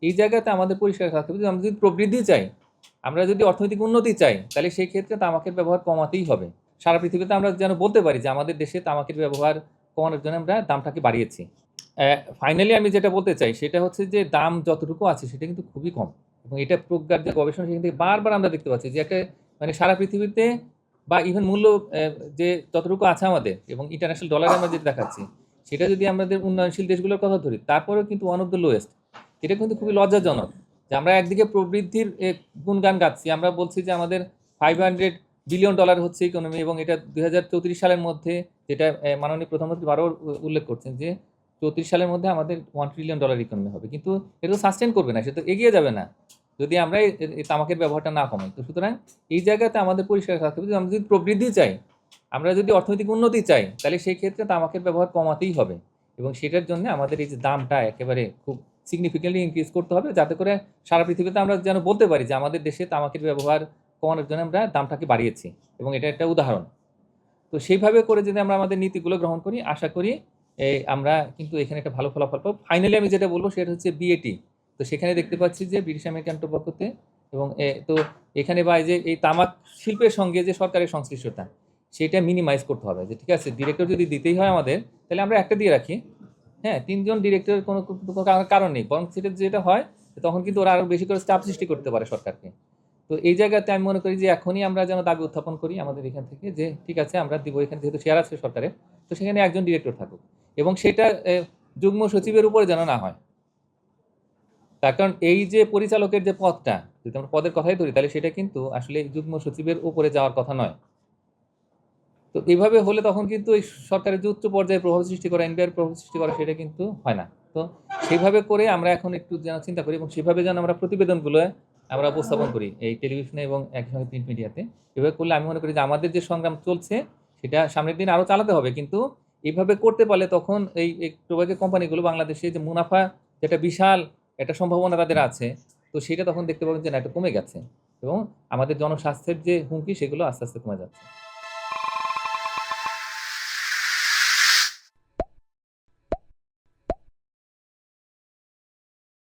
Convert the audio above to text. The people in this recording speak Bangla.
এই জায়গাতে আমাদের পরিষ্কার থাকতে হবে যে আমরা যদি প্রবৃদ্ধি চাই, আমরা যদি অর্থনৈতিক উন্নতি চাই, তাহলে সেই ক্ষেত্রে তামাকের ব্যবহার কমাতেই হবে। সারা পৃথিবীতে আমরা যেন বলতে পারি যে আমাদের দেশে তামাকের ব্যবহার কমানোর জন্য আমরা দামটাকে বাড়িয়েছি। ফাইনালি আমি যেটা বলতে চাই সেটা হচ্ছে যে দাম যতটুকু আছে সেটা কিন্তু খুবই কম, এবং এটা প্রজ্ঞার যে গবেষণা সেখান থেকে বারবার আমরা দেখতে পাচ্ছি যে একটা মানে সারা পৃথিবীতে বা ইভেন মূল্য যে যতটুকু আছে আমাদের এবং ইন্টারন্যাশনাল ডলারে আমরা যেটা দেখাচ্ছি, সেটা যদি আমাদের উন্নয়নশীল দেশগুলোর কথা ধরি, তারপরেও কিন্তু ওয়ান অফ দ্য লোয়েস্ট। এটা কিন্তু খুবই লজ্জাজনক যে আমরা একদিকে প্রবৃদ্ধির গুণগান গাচ্ছি, আমরা বলছি যে আমাদের $500 বিলিয়ন হচ্ছে ইকোনমি, এবং এটা 2034 সালের মধ্যে, যেটা মাননীয় প্রধানমন্ত্রী বারবার উল্লেখ করছেন যে 34 সালের মধ্যে আমাদের $1 ট্রিলিয়ন ইকোনমি হবে, কিন্তু এটা তো সাস্টেন করবে না, সেটা তো এগিয়ে যাবে না যদি আমরা এই তামাকের ব্যবহারটা না কমাই। তো সুতরাং এই জায়গাতে আমাদের পরিষ্কার থাকতে হবে যে আমরা যদি প্রবৃদ্ধি চাই, আমরা যদি অর্থনৈতিক উন্নতি চাই, তাহলে সেই ক্ষেত্রে তামাকের ব্যবহার কমাতেই হবে, এবং সেটার জন্য আমাদের এই যে দামটা একেবারে খুব সিগনিফিকেন্টলি ইনক্রিজ করতে হবে, যাতে করে সারা পৃথিবীতে আমরা যেন বলতে পারি যে আমাদের দেশে তামাকের ব্যবহার কমানোর জন্য আমরা দামটাকে বাড়িয়েছি, এবং এটা একটা উদাহরণ। তো সেইভাবে করে যদি আমরা আমাদের নীতিগুলো গ্রহণ করি, আশা করি আমরা কিন্তু এখানে একটা ভালো ফলাফল পাবো। ফাইনালি আমি যেটা বলবো সেটা হচ্ছে বিএটি। তো সেখানে দেখতে পাচ্ছি যে ব্রিটিশ আমেরিকান টোবাকোতে, এবং তো এখানে বা এই যে এই তামাক শিল্পের সঙ্গে যে সরকারের সংশ্লিষ্টতা, সেটা মিনিমাইজ করতে হবে। যে ঠিক আছে, ডিরেক্টর যদি দিতেই হয় আমাদের, তাহলে আমরা একটা দিয়ে রাখি। হ্যাঁ, ৩ জন ডিরেক্টরের কোনো কারণ নেই, বরং সেটা যেটা হয় তখন কিন্তু ওরা আরো বেশি করে চাপ সৃষ্টি করতে পারে সরকারকে। তো এই জায়গাতে আমি মনে করি যে এখনই আমরা যেন দাবি উত্থাপন করি আমাদের এখান থেকে, যে ঠিক আছে আমরা দিব, এখানে যেহেতু শেয়ার আছে সরকারের, তো সেখানে একজন ডিরেক্টর থাকুক, এবং সেটা যুগ্ম সচিবের উপরে যেন না হয়। তার কারণ এই যে পরিচালকের যে পদটা, যদি আমরা পদের কথাই ধরি, তাহলে সেটা কিন্তু আসলে যুগ্ম সচিবের উপরে যাওয়ার কথা নয়। তো এইভাবে হলে তখন কিন্তু এই সরকারের যে উচ্চ পর্যায়ে প্রভাব সৃষ্টি করা, এনবিআর প্রভাব সৃষ্টি করা, সেটা কিন্তু হয় না। তো সেইভাবে করে আমরা এখন একটু যেন চিন্তা করি, এবং সেভাবে যেন আমরা প্রতিবেদনগুলো আমরা উপস্থাপন করি এই টেলিভিশনে এবং একই সঙ্গে প্রিন্ট মিডিয়াতে। এভাবে করলে আমি মনে করি যে আমাদের যে সংগ্রাম চলছে সেটা সামনের দিন আরও চালাতে হবে, কিন্তু এইভাবে করতে পারলে তখন এই টোবাকো কোম্পানিগুলো বাংলাদেশে যে মুনাফা, যেটা বিশাল একটা সম্ভাবনা তাদের আছে, তো সেটা তখন দেখতে পাবেন যে না, এটা কমে গেছে, এবং আমাদের জনস্বাস্থ্যের যে হুমকি সেগুলো আস্তে আস্তে কমে যাচ্ছে।